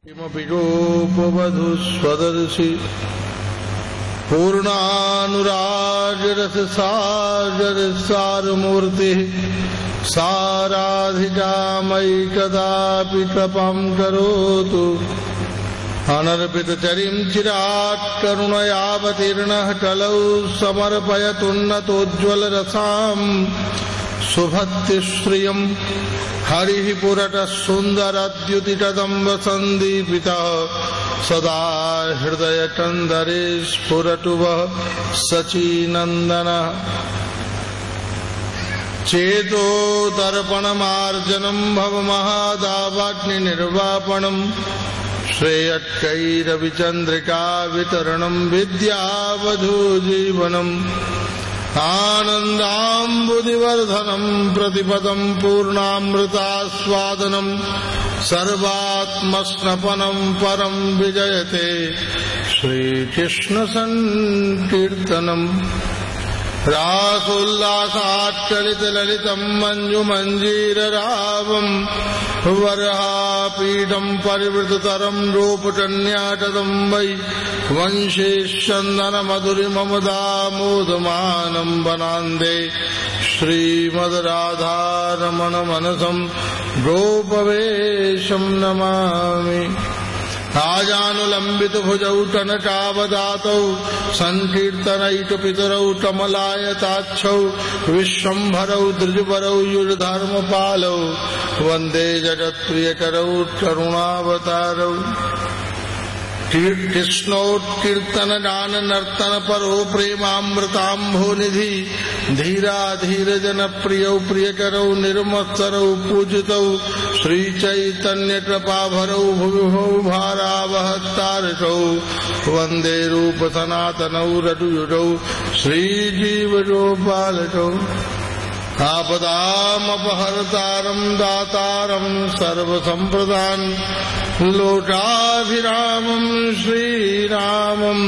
किमपि रूपवधू स्वदर्शि पूर्णानुरागरससागरसारमूर्तिः साराधिका मयि कदापि कृपां करोतु। अनर्पितचरिं चिरात् करुणयावतीर्णः कलौ समर्पयतुन्नतोज्ज्वलरसां सुभक्तिश्रियम् हरिः पुरतः सुन्दरद्युतिकदम्ब सन्दीपितः सदा हृदयकन्दरे स्फुरतु वः सचीनन्दनः। चेतो दर्पणमार्जनं भवमहादावाग्निर्वापणम् श्रेयत्कैरविचन्द्रिका वितरणं विद्यावधूजीवनम्। आनन्दाम्बुदिवर्धनं प्रतिपदं पूर्णामृतास्वादनं सर्वात्मस्नपनं परं विजयते श्रीकृष्ण संकीर्तनम्। रासोल्लासाच्चलितललितं मञ्जुमञ्जीररावं वरहापीठं परिवृततरं रूपकन्याटदं वै वंशेश्चन्दनमधुरिममुदामोदमानं वनान्दे श्रीमद्राधारमणमनसं गोपवेशं नमामि। आजानुलम्बित भुजौ कनकावदातौ संकीर्तनैकपितरौ कमलायताक्षौ विश्वम्भरौ द्विजवरौ युगधर्मपालौ वन्दे जगत्प्रियकरौ करुणावतारौ। कृष्णोत्कीर्तन गान नर्तन परो प्रेमामृताम्भोनिधि धीरा धीर जन प्रियौ प्रियकरौ निर्मत्सरौ पूजितौ श्रीचैतन्य कृपाभरौ भुविभौ भारावहतारकौ वन्दे रूप सनातनौ रघुयुगौ श्रीजीवगोपालकौ। आपदामपहर्तारं दातारं सर्वसम्प्रदान् लोकाभिरामं श्रीरामं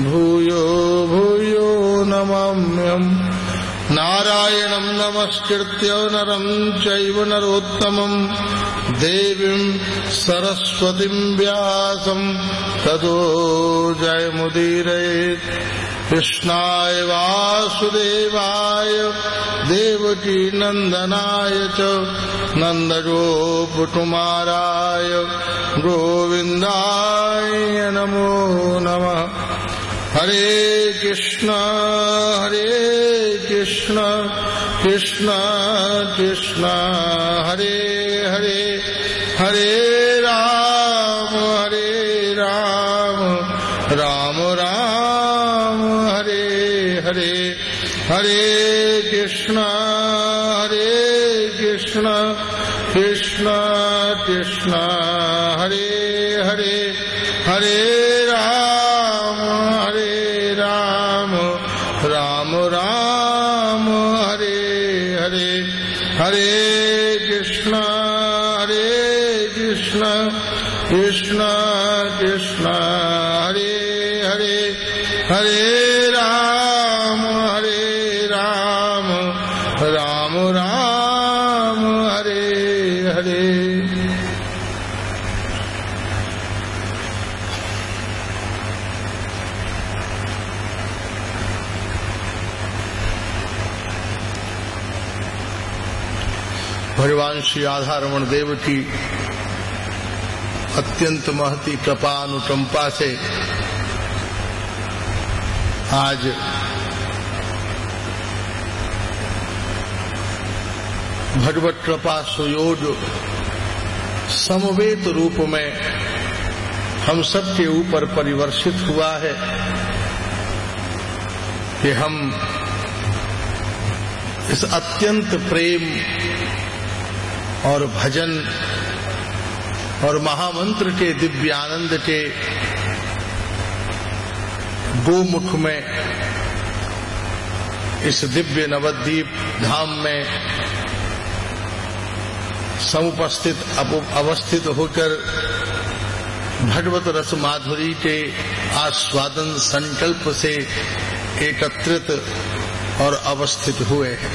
भूयो भूयो नमाम्यहम्। नारायणं नमस्कृत्य नरं चैव नरोत्तमं देवीं सरस्वतीं व्यासं ततो जयमुदीरयेत्। कृष्णाय वासुदेवाय देवकी नंदनाय च नन्दगोपकुमाराय गोविन्दाय नमो नमः। हरे कृष्ण कृष्ण कृष्ण हरे हरे हरे राम राम राम हरे हरे। हरे कृष्ण कृष्ण कृष्ण हरे हरे हरे राम राम राम हरे हरे। हरे कृष्ण कृष्ण कृष्ण हरे हरे हरे राम राम राम हरे हरे। भगवान श्री राधारमण देव की अत्यंत महती कृपा अनुकंपा से आज भगवत कृपा सुयोग समवेत रूप में हम सबके ऊपर परिवर्षित हुआ है कि हम इस अत्यंत प्रेम और भजन और महामंत्र के दिव्य आनंद के गोमुख में इस दिव्य नवद्वीप धाम में समुपस्थित अवस्थित होकर भगवत रस माधुरी के आस्वादन संकल्प से एकत्रित और अवस्थित हुए हैं।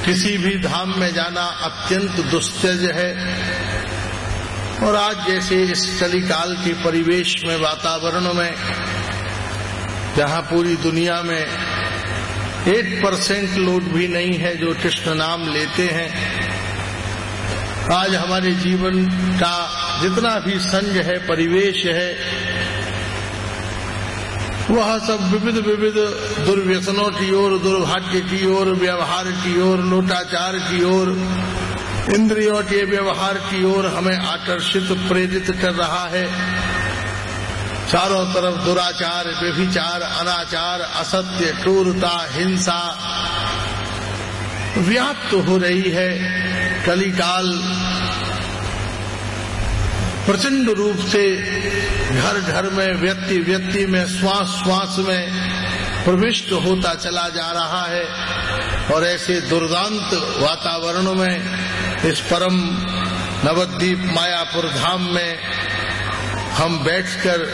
किसी भी धाम में जाना अत्यंत दुस्सह है। और आज जैसे इस कलिकाल के परिवेश में, वातावरण में, जहाँ पूरी दुनिया में 8% लोग भी नहीं है जो कृष्ण नाम लेते हैं, आज हमारे जीवन का जितना भी संग है, परिवेश है, वह सब विविध विविध दुर्व्यसनों की ओर, दुर्भाग्य की ओर, व्यवहार की ओर, लोटाचार की ओर, इंद्रियों के व्यवहार की ओर हमें आकर्षित, प्रेरित कर रहा है। चारों तरफ दुराचार, व्यभिचार, अनाचार, असत्य, क्रूरता, हिंसा व्याप्त हो रही है। कलिकाल प्रचंड रूप से घर घर में, व्यक्ति व्यक्ति में, श्वास श्वास में प्रविष्ट होता चला जा रहा है। और ऐसे दुर्दांत वातावरण में इस परम नवद्वीप मायापुर धाम में हम बैठकर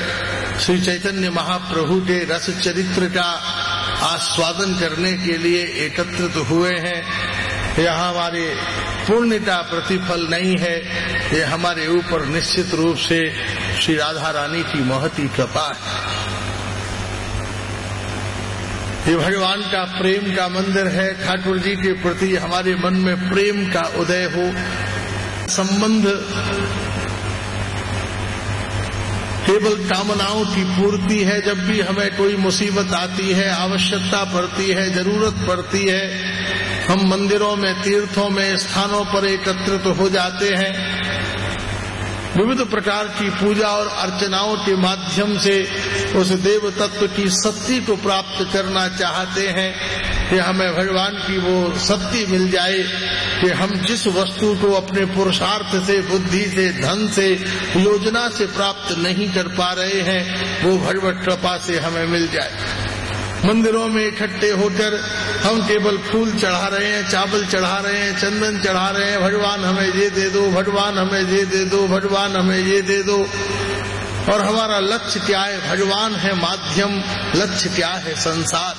श्री चैतन्य महाप्रभु के रस चरित्र का आस्वादन करने के लिए एकत्रित हुए हैं। यह हमारे पुण्य का प्रतिफल नहीं है, ये हमारे ऊपर निश्चित रूप से श्री राधा रानी की महती कृपा है। ये भगवान का प्रेम का मंदिर है। ठाकुर जी के प्रति हमारे मन में प्रेम का उदय हो, संबंध केवल कामनाओं की पूर्ति है। जब भी हमें कोई मुसीबत आती है, आवश्यकता पड़ती है, जरूरत पड़ती है, हम मंदिरों में, तीर्थों में, स्थानों पर एकत्रित हो जाते हैं। विविध प्रकार की पूजा और अर्चनाओं के माध्यम से उस देव तत्व की शक्ति को प्राप्त करना चाहते हैं कि हमें भगवान की वो शक्ति मिल जाए कि हम जिस वस्तु को अपने पुरुषार्थ से, बुद्धि से, धन से, योजना से प्राप्त नहीं कर पा रहे हैं, वो भगवत कृपा से हमें मिल जाए। मंदिरों में इकट्ठे होकर हम केवल फूल चढ़ा रहे हैं, चावल चढ़ा रहे हैं, चंदन चढ़ा रहे हैं, भगवान हमें ये दे दो, भगवान हमें ये दे दो, भगवान हमें ये दे दो। और हमारा लक्ष्य क्या है? भगवान है माध्यम, लक्ष्य क्या है? संसार।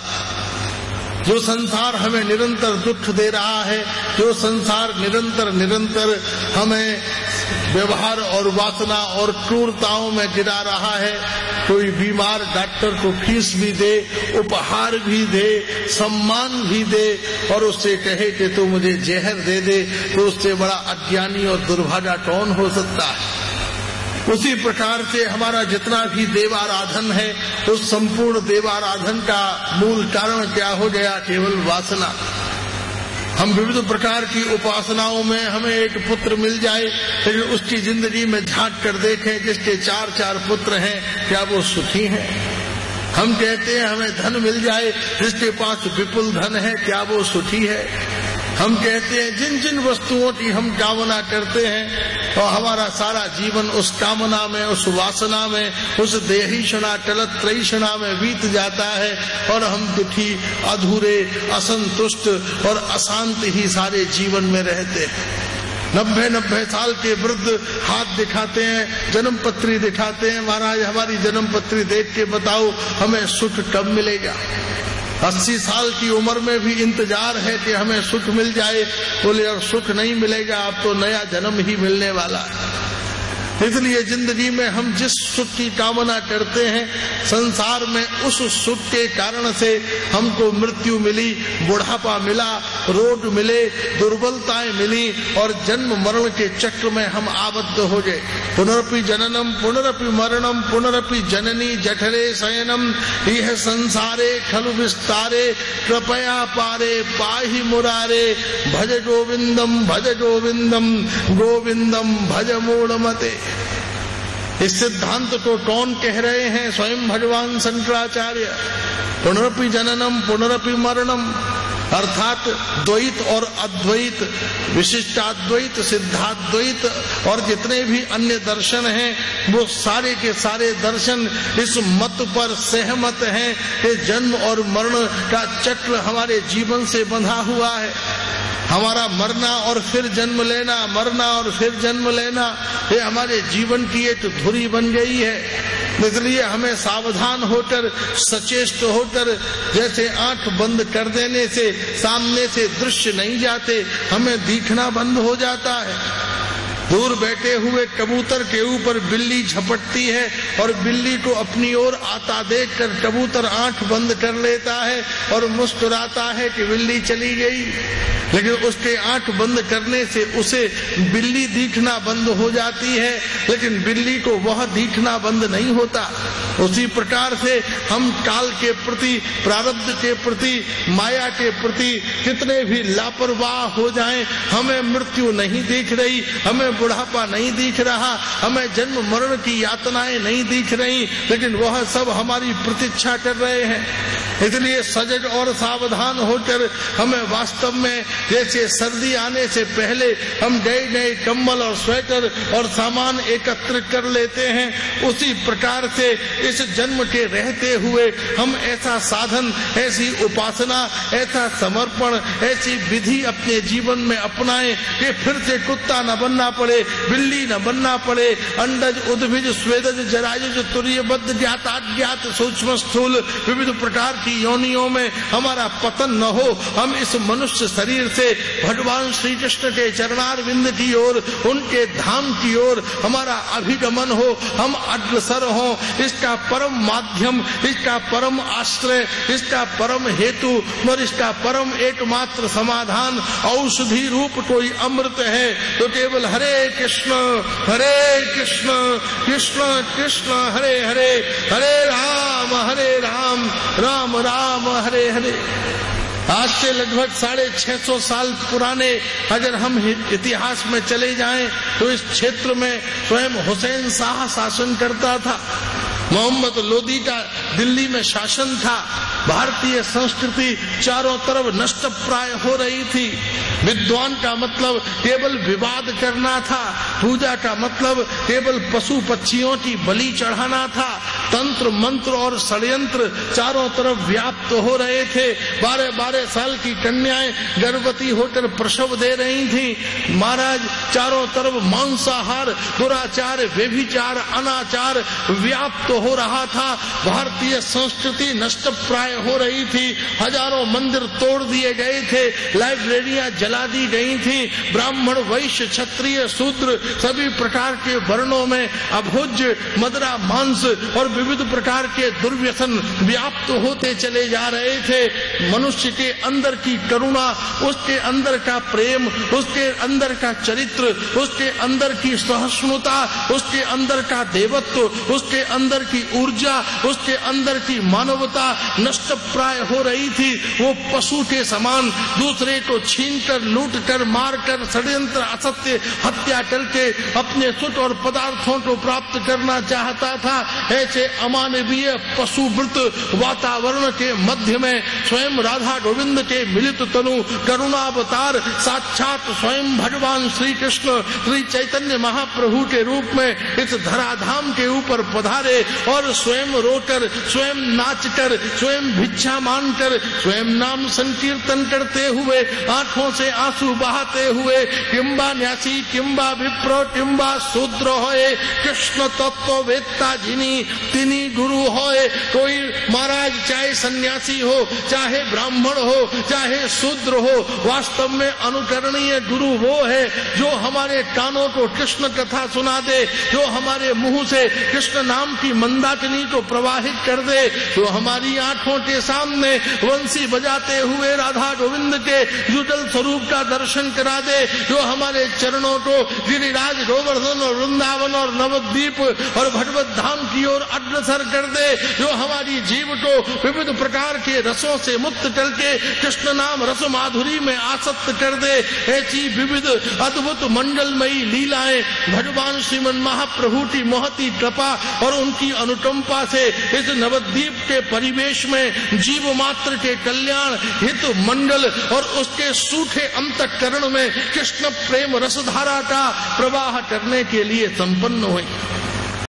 जो संसार हमें निरंतर दुख दे रहा है, जो संसार निरंतर हमें व्यवहार और वासना और क्रूरताओं में गिरा रहा है। कोई बीमार डॉक्टर को फीस भी दे, उपहार भी दे, सम्मान भी दे और उससे कहे कि तू मुझे जहर दे दे, तो उससे बड़ा अज्ञानी और दुर्भागा कौन हो सकता है? उसी प्रकार से हमारा जितना भी देवाराधन है, उस संपूर्ण देवाराधन का मूल कारण क्या हो गया? केवल वासना। हम विविध प्रकार की उपासनाओं में हमें एक पुत्र मिल जाए, लेकिन उसकी जिंदगी में झांक कर देखें, जिसके 4 पुत्र हैं, क्या वो सुखी हैं? हम कहते हैं हमें धन मिल जाए, जिसके पास विपुल धन है, क्या वो सुखी है? हम कहते हैं जिन जिन वस्तुओं की हम कामना करते हैं और हमारा सारा जीवन उस कामना में, उस वासना में, उस देहीशना टलत त्रयीशना में बीत जाता है और हम दुखी, अधूरे, असंतुष्ट और अशांत ही सारे जीवन में रहते हैं। 90 साल के वृद्ध हाथ दिखाते हैं, जन्म पत्री दिखाते हैं, महाराज हमारी जन्म पत्री देख के बताओ हमें सुख कब मिलेगा? 80 साल की उम्र में भी इंतजार है कि हमें सुख मिल जाए। बोले अब सुख नहीं मिलेगा, अब तो नया जन्म ही मिलने वाला है। इसलिए जिंदगी में हम जिस सुख की कामना करते हैं, संसार में उस सुख के कारण से हमको मृत्यु मिली, बुढ़ापा मिला, रोग मिले, दुर्बलताएं मिली और जन्म मरण के चक्र में हम आबद्ध हो गए। पुनरपि जननम पुनरपि मरणम पुनरपि जननी जठरे शयनम यह संसारे खलु विस्तारे कृपया पारे पाहि मुरारे भज गोविंदम गोविंदम भज मूढ़मते। इस सिद्धांत को कौन कह रहे हैं? स्वयं भगवान शंकराचार्य। पुनरपि जननम पुनरपि मरणम अर्थात द्वैत और अद्वैत, विशिष्टाद्वैत, सिद्धाद्वैत और जितने भी अन्य दर्शन हैं, वो सारे के सारे दर्शन इस मत पर सहमत हैं कि जन्म और मरण का चक्र हमारे जीवन से बंधा हुआ है। हमारा मरना और फिर जन्म लेना, मरना और फिर जन्म लेना, ये हमारे जीवन की एक धुरी बन गई है। इसलिए हमें सावधान होकर, सचेष्ट होकर, जैसे आंख बंद कर देने से सामने से दृश्य नहीं जाते, हमें दिखना बंद हो जाता है। दूर बैठे हुए कबूतर के ऊपर बिल्ली झपटती है और बिल्ली को अपनी ओर आता देखकर कबूतर आंख बंद कर लेता है और मुस्कुराता है कि बिल्ली चली गई, लेकिन उसके आंख बंद करने से उसे बिल्ली दिखना बंद हो जाती है, लेकिन बिल्ली को वह दिखना बंद नहीं होता। उसी प्रकार से हम काल के प्रति, प्रारब्ध के प्रति, माया के प्रति कितने भी लापरवाह हो जाएं, हमें मृत्यु नहीं दिख रही, हमें बुढ़ापा नहीं दिख रहा, हमें जन्म मरण की यातनाएं नहीं दिख रही, लेकिन वह सब हमारी प्रतीक्षा कर रहे हैं। इसलिए सजग और सावधान होकर हमें वास्तव में, जैसे सर्दी आने से पहले हम नए नए कंबल और स्वेटर और सामान एकत्रित कर लेते हैं, उसी प्रकार से इस जन्म के रहते हुए हम ऐसा साधन, ऐसी उपासना, ऐसा समर्पण, ऐसी विधि अपने जीवन में अपनाएं कि फिर से कुत्ता न बनना पड़े, बिल्ली न बनना पड़े, अंडज, उद्भिज, स्वेदज, जरायुज, तुरीयबद्ध, ज्ञात, अज्ञात, सूक्ष्म, स्थूल विविध प्रकार की योनियों में हमारा पतन न हो। हम इस मनुष्य शरीर से भगवान श्री कृष्ण के चरणारविंद की ओर, उनके धाम की ओर हमारा अभिगमन हो, हम अग्रसर हो। इसका परम माध्यम, इसका परम आश्रय, इसका परम हेतु और इसका परम एकमात्र समाधान औषधि रूप कोई अमृत है तो केवल हरे कृष्ण कृष्ण कृष्ण हरे हरे, हरे राम राम राम हरे हरे। आज से लगभग 650 साल पुराने अगर हम इतिहास में चले जाएं तो इस क्षेत्र में स्वयं हुसैन शाह शासन करता था, मोहम्मद लोदी का दिल्ली में शासन था। भारतीय संस्कृति चारों तरफ नष्ट प्राय हो रही थी। विद्वान का मतलब केवल विवाद करना था, पूजा का मतलब केवल पशु पक्षियों की बलि चढ़ाना था। तंत्र मंत्र और षड्यंत्र चारों तरफ व्याप्त हो रहे थे। 12-12 साल की कन्याएं गर्भवती होकर प्रसव दे रही थीं। महाराज चारों तरफ मांसाहार, दुराचार, व्यभिचार, अनाचार व्याप्त हो रहा था। भारतीय संस्कृति नष्ट प्राय हो रही थी। हजारों मंदिर तोड़ दिए गए थे, लाइब्रेरियां जला दी गई थी। ब्राह्मण, वैश्य, क्षत्रिय, शूद्र सभी प्रकार के वर्णों में अभोज्य मदरा, मांस और विविध प्रकार के दुर्व्यसन व्याप्त होते चले जा रहे थे। मनुष्य के अंदर की करुणा, उसके अंदर का प्रेम, उसके अंदर का चरित्र, उसके अंदर की सहिष्णुता, उसके अंदर का देवत्व, उसके अंदर की ऊर्जा, उसके अंदर की मानवता नष्ट प्राय हो रही थी। वो पशु के समान दूसरे को छीनकर, लूटकर, मारकर, षड्यंत्र, असत्य, हत्या करके अपने सुख और पदार्थों को प्राप्त करना चाहता था। ऐसे अमानवीय पशुवृत वातावरण के मध्य में स्वयं राधा गोविंद के मिलित तनु करुणावतार साक्षात स्वयं भगवान श्री कृष्ण, श्री चैतन्य महाप्रभु के रूप में इस धराधाम के ऊपर पधारे और स्वयं रोकर, स्वयं नाचकर, स्वयं भिक्षा मांगकर, स्वयं नाम संकीर्तन करते हुए, आंखों से आंसू बहाते हुए, किम्बा न्यासी, किम्बा विप्र, किम्बा शूद्र होए, कृष्ण तत्व वेत्ता जिनी तिनी गुरु होए। कोई महाराज चाहे सन्यासी हो, चाहे ब्राह्मण हो, चाहे शूद्र हो, वास्तव में अनुकरणीय गुरु वो है जो हमारे कानों को कृष्ण कथा सुना दे, जो हमारे मुंह से कृष्ण नाम की मंदाकिनी को प्रवाहित कर दे, जो हमारी आंखों के सामने वंशी बजाते हुए राधा गोविंद के जुगल स्वरूप का दर्शन करा दे, जो हमारे चरणों को गिरिराज, गोवर्धन और वृंदावन और नवद्वीप और भगवत धाम की ओर अग्रसर कर दे, जो हमारी जीव को विविध प्रकार के रसों से मुक्त करके कृष्ण नाम रस माधुरी में आसक्त कर दे। ऐसी विविध अद्भुत मंगलमयी लीलाएं भगवान श्रीमन महाप्रभु की महती कृपा और उनकी अनुकंपा से इस नवद्वीप के परिवेश में जीव मात्र के कल्याण, हित, मंगल और उसके सूखे अंतःकरण में कृष्ण प्रेम रसधारा का प्रवाह करने के लिए संपन्न हुए।